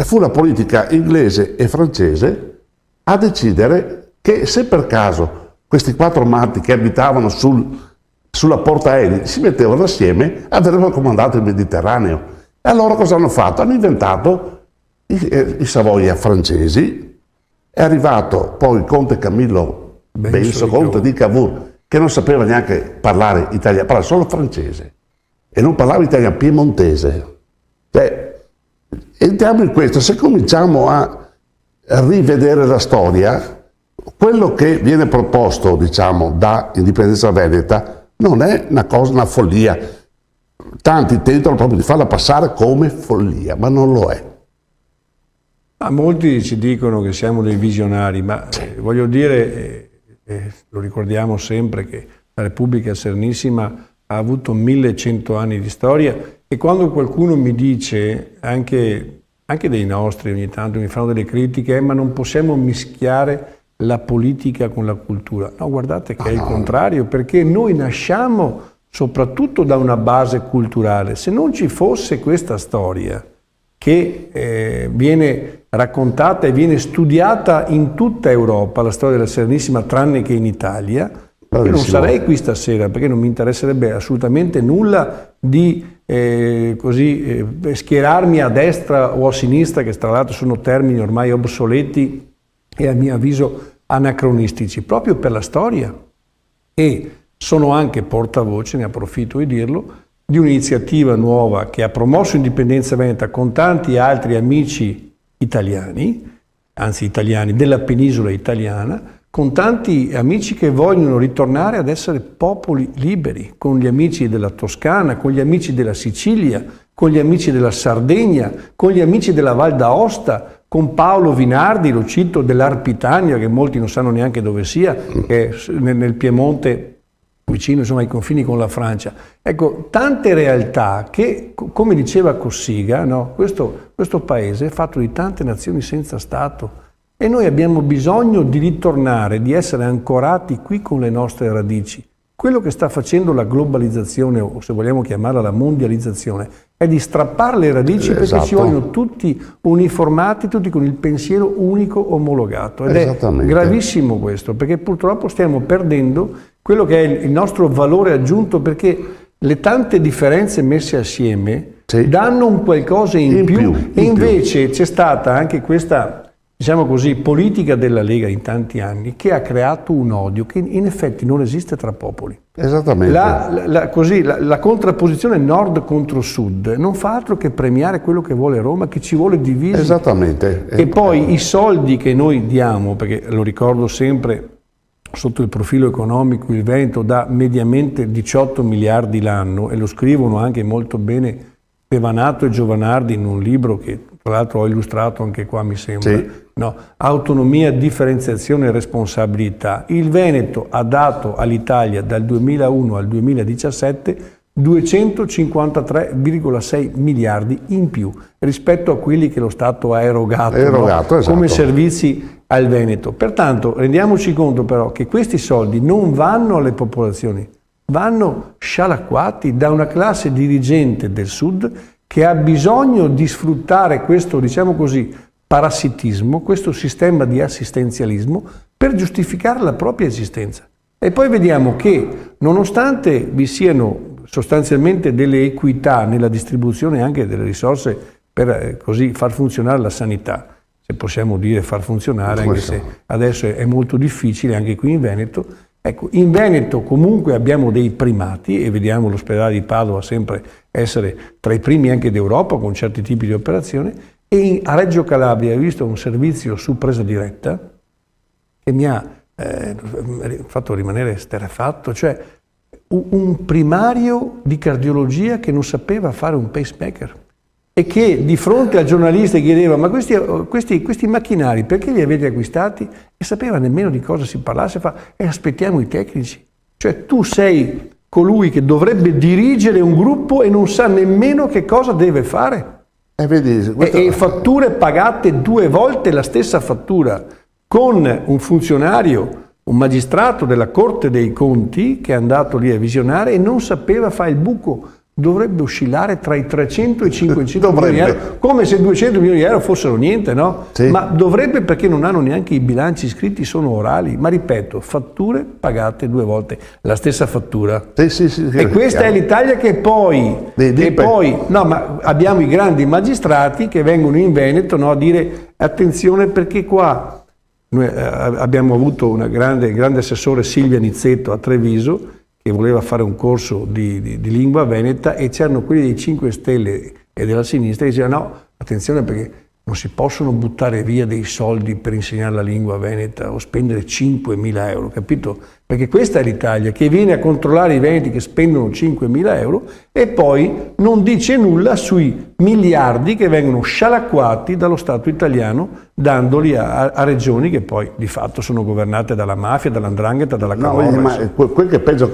fu la politica inglese e francese a decidere che se per caso questi 4 matti che abitavano sulla portaerei si mettevano assieme, avrebbero comandato il Mediterraneo. E allora cosa hanno fatto? Hanno inventato i Savoia francesi, è arrivato poi il conte Camillo Benso, conte di Cavour, che non sapeva neanche parlare italiano, parlava solo francese e non parlava italiano, piemontese. Entriamo in questo, se cominciamo a rivedere la storia, quello che viene proposto, diciamo, da Indipendenza Veneta non è una follia. Tanti tentano proprio di farla passare come follia, ma non lo è. Molti ci dicono che siamo dei visionari, ma voglio dire, lo ricordiamo sempre, che la Repubblica Serenissima ha avuto 1100 anni di storia, e quando qualcuno mi dice, anche dei nostri ogni tanto mi fanno delle critiche, ma non possiamo mischiare la politica con la cultura. No, guardate che è il contrario, perché noi nasciamo soprattutto da una base culturale. Se non ci fosse questa storia che viene raccontata e viene studiata in tutta Europa, la storia della Serenissima, tranne che in Italia, io non sarei qui stasera, perché non mi interesserebbe assolutamente nulla di schierarmi a destra o a sinistra, che tra l'altro sono termini ormai obsoleti e a mio avviso anacronistici, proprio per la storia. E sono anche portavoce, ne approfitto di dirlo, di un'iniziativa nuova che ha promosso Indipendenza Veneta con tanti altri amici italiani, anzi italiani della penisola italiana, con tanti amici che vogliono ritornare ad essere popoli liberi, con gli amici della Toscana, con gli amici della Sicilia, con gli amici della Sardegna, con gli amici della Val d'Aosta, con Paolo Vinardi, lo cito, dell'Arpitania, che molti non sanno neanche dove sia, che è nel Piemonte, vicino insomma ai confini con la Francia. Ecco, tante realtà che, come diceva Cossiga, no, questo paese è fatto di tante nazioni senza Stato e noi abbiamo bisogno di ritornare, di essere ancorati qui con le nostre radici. Quello che sta facendo la globalizzazione, o se vogliamo chiamarla la mondializzazione, è di strappare le radici, perché ci vogliono tutti uniformati, tutti con il pensiero unico omologato. Ed è gravissimo questo, perché purtroppo stiamo perdendo quello che è il nostro valore aggiunto, perché le tante differenze messe assieme danno un qualcosa in più. E invece c'è stata anche questa, diciamo così, politica della Lega in tanti anni che ha creato un odio che in effetti non esiste tra popoli. Esattamente. La contrapposizione nord contro sud non fa altro che premiare quello che vuole Roma, che ci vuole divisi. Esattamente. E poi i soldi che noi diamo, perché lo ricordo sempre, sotto il profilo economico il Veneto dà mediamente 18 miliardi l'anno, e lo scrivono anche molto bene Pevanato e Giovanardi in un libro che tra l'altro ho illustrato anche qua, mi sembra. Sì. No, autonomia, differenziazione e responsabilità. Il Veneto ha dato all'Italia dal 2001 al 2017 253,6 miliardi in più rispetto a quelli che lo Stato ha erogato, no? Esatto. Come servizi al Veneto. Pertanto rendiamoci conto però che questi soldi non vanno alle popolazioni, vanno scialacquati da una classe dirigente del Sud che ha bisogno di sfruttare questo, diciamo così, parassitismo, questo sistema di assistenzialismo per giustificare la propria esistenza. E poi vediamo che nonostante vi siano sostanzialmente delle equità nella distribuzione anche delle risorse per così far funzionare la sanità, se possiamo dire far funzionare, anche se adesso è molto difficile anche qui in Veneto. Ecco, in Veneto comunque abbiamo dei primati e vediamo l'ospedale di Padova sempre essere tra i primi anche d'Europa con certi tipi di operazione, e a Reggio Calabria ho visto un servizio su presa diretta che mi ha fatto rimanere esterrefatto, cioè un primario di cardiologia che non sapeva fare un pacemaker e che di fronte al giornalista chiedeva: ma questi macchinari perché li avete acquistati? E sapeva nemmeno di cosa si parlasse, e aspettiamo i tecnici. Cioè tu sei colui che dovrebbe dirigere un gruppo e non sa nemmeno che cosa deve fare. E fatture pagate 2 volte la stessa fattura, con un funzionario, un magistrato della Corte dei Conti che è andato lì a visionare e non sapeva fare il buco. dovrebbe oscillare tra i 300 e i 500 milioni di Dovrebbe. euro, come se 200 milioni di euro fossero niente, no? Sì. Ma dovrebbe, perché non hanno neanche i bilanci scritti, sono orali. Ma ripeto, fatture pagate 2 volte, la stessa fattura. Sì, E questa è l'Italia che poi, no, ma abbiamo i grandi magistrati che vengono in Veneto, no, a dire attenzione perché qua noi abbiamo avuto una grande assessore Silvia Nizzetto a Treviso che voleva fare un corso di lingua veneta e c'erano quelli dei 5 Stelle e della sinistra che dicevano no, attenzione perché non si possono buttare via dei soldi per insegnare la lingua veneta o spendere 5.000 euro, capito? Perché questa è l'Italia che viene a controllare i veneti che spendono 5.000 euro e poi non dice nulla sui miliardi che vengono scialacquati dallo Stato italiano dandoli a regioni che poi di fatto sono governate dalla mafia, dalla 'ndrangheta, dalla camorra. Ma quel che è peggio